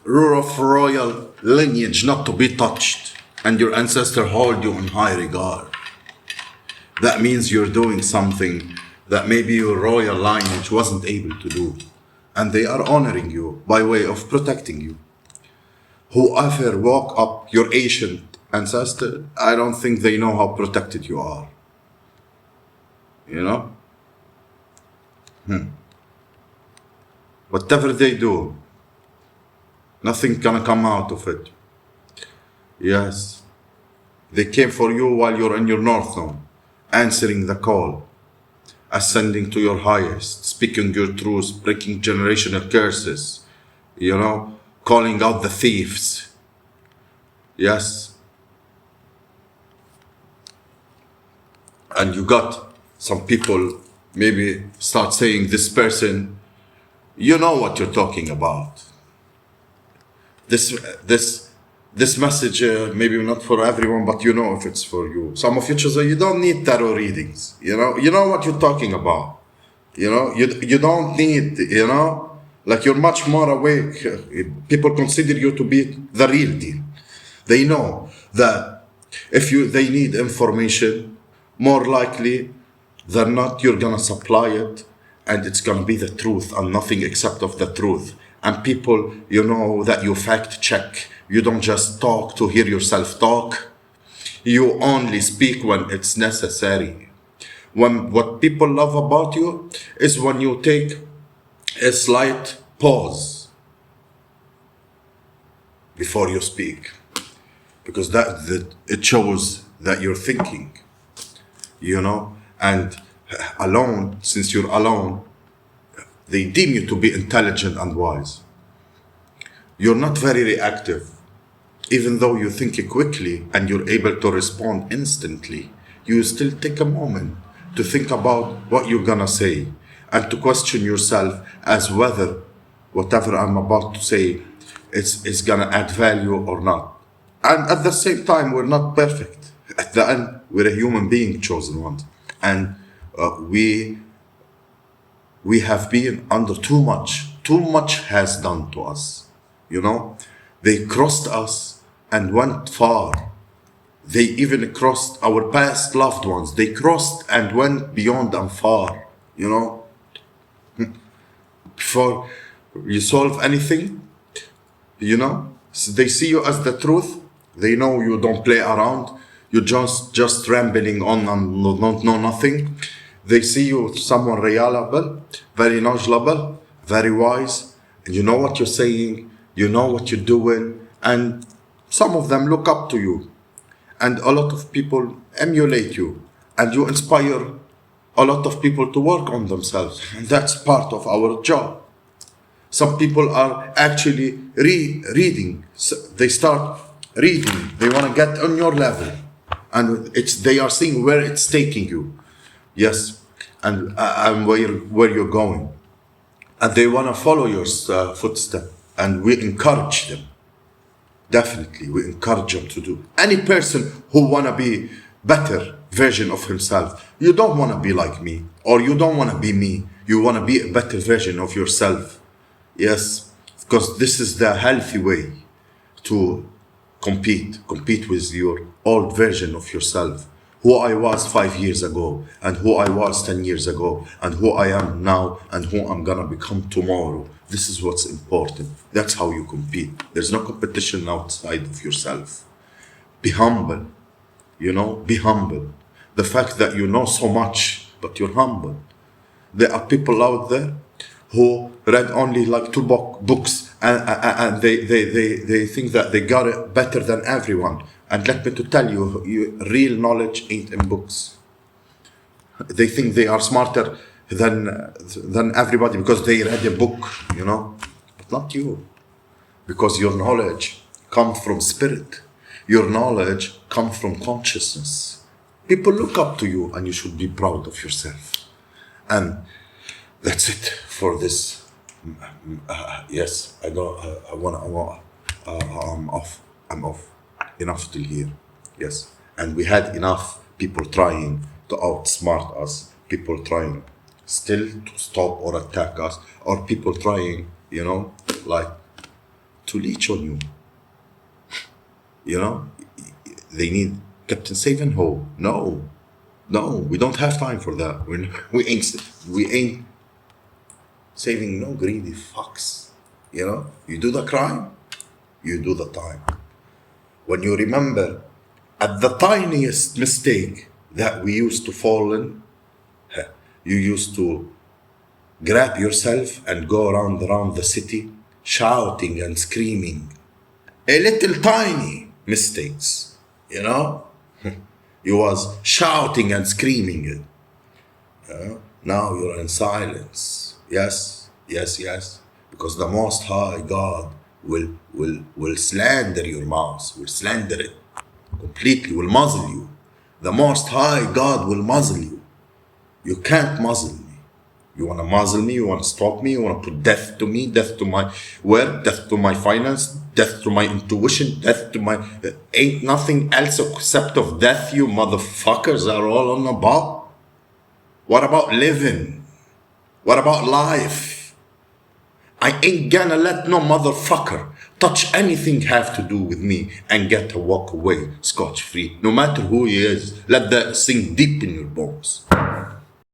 You're of royal lineage not to be touched, and your ancestors hold you in high regard. That means you're doing something that maybe your royal lineage wasn't able to do. And they are honoring you by way of protecting you. Whoever walk up your ancient ancestor, I don't think they know how protected you are. You know? Whatever they do, nothing gonna come out of it. Yes. They came for you while you're in your north node, answering the call, ascending to your highest, speaking your truth, breaking generational curses, you know, calling out the thieves. Yes. And you got some people maybe start saying, this person, you know what you're talking about. This message, maybe not for everyone, but you know if it's for you. Some of you say you don't need tarot readings. You know what you're talking about. You don't need, like you're much more awake. People consider you to be the real deal. They know that if they need information, more likely than not, you're gonna supply it, and it's gonna be the truth and nothing except of the truth. And people, you know that you fact check. You don't just talk to hear yourself talk. You only speak when it's necessary. What people love about you is when you take a slight pause before you speak, because that it shows that you're thinking, and alone, since you're alone, they deem you to be intelligent and wise. You're not very reactive. Even though you think quickly and you're able to respond instantly, you still take a moment to think about what you're gonna say and to question yourself as whether whatever I'm about to say is gonna add value or not. And at the same time, we're not perfect. At the end, we're a human being, chosen ones. And we have been under too much. Too much has done to us. They crossed us and went far. They even crossed our past loved ones. They crossed and went beyond and far. Before you solve anything, so they see you as the truth. They know you don't play around. You're just rambling on and don't know nothing. They see you someone reliable, very knowledgeable, very wise, and you know what you're saying, you know what you're doing, and some of them look up to you. And a lot of people emulate you, and you inspire a lot of people to work on themselves, and that's part of our job. Some people are actually reading. So they start reading. They want to get on your level, and they are seeing where it's taking you. Yes, and where you're going, and they want to follow your footsteps, and we encourage them. Definitely, we encourage them to do. Any person who want to be better version of himself, you don't want to be like me, or you don't want to be me. You want to be a better version of yourself. Yes, because this is the healthy way to compete with your old version of yourself. Who I was 5 years ago, and who I was 10 years ago, and who I am now, and who I'm gonna become tomorrow. This is what's important. That's how you compete. There's no competition outside of yourself. Be humble, be humble. The fact that you know so much, but you're humble. There are people out there who read only like 2 books, and they think that they got it better than everyone. And let me to tell you, real knowledge ain't in books. They think they are smarter than everybody because they read a book, but not you. Because your knowledge comes from spirit. Your knowledge comes from consciousness. People look up to you, and you should be proud of yourself. And that's it for this. Yes, I'm off. Enough till here. Yes. And we had enough people trying to outsmart us, people trying still to stop or attack us, or people trying, to to leech on you. You know, they need Captain Savenho. No, we don't have time for that. We ain't saving no greedy fucks. You know, you do the crime, you do the time. When you remember at the tiniest mistake that we used to fall in, you used to grab yourself and go around the city shouting and screaming. A little tiny mistakes, you know? You was shouting and screaming it. Now you're in silence. Yes. Because the Most High God will slander your mouth, will slander it completely, will muzzle you. The Most High God will muzzle you. You can't muzzle me. You want to muzzle me, you want to stop me, you want to put death to me, death to my work, death to my finance, death to my intuition, death to my... ain't nothing else except of death you motherfuckers are all on about. What about living? What about life? I ain't gonna let no motherfucker touch anything have to do with me and get to walk away scotch-free. No matter who he is, let that sink deep in your bones.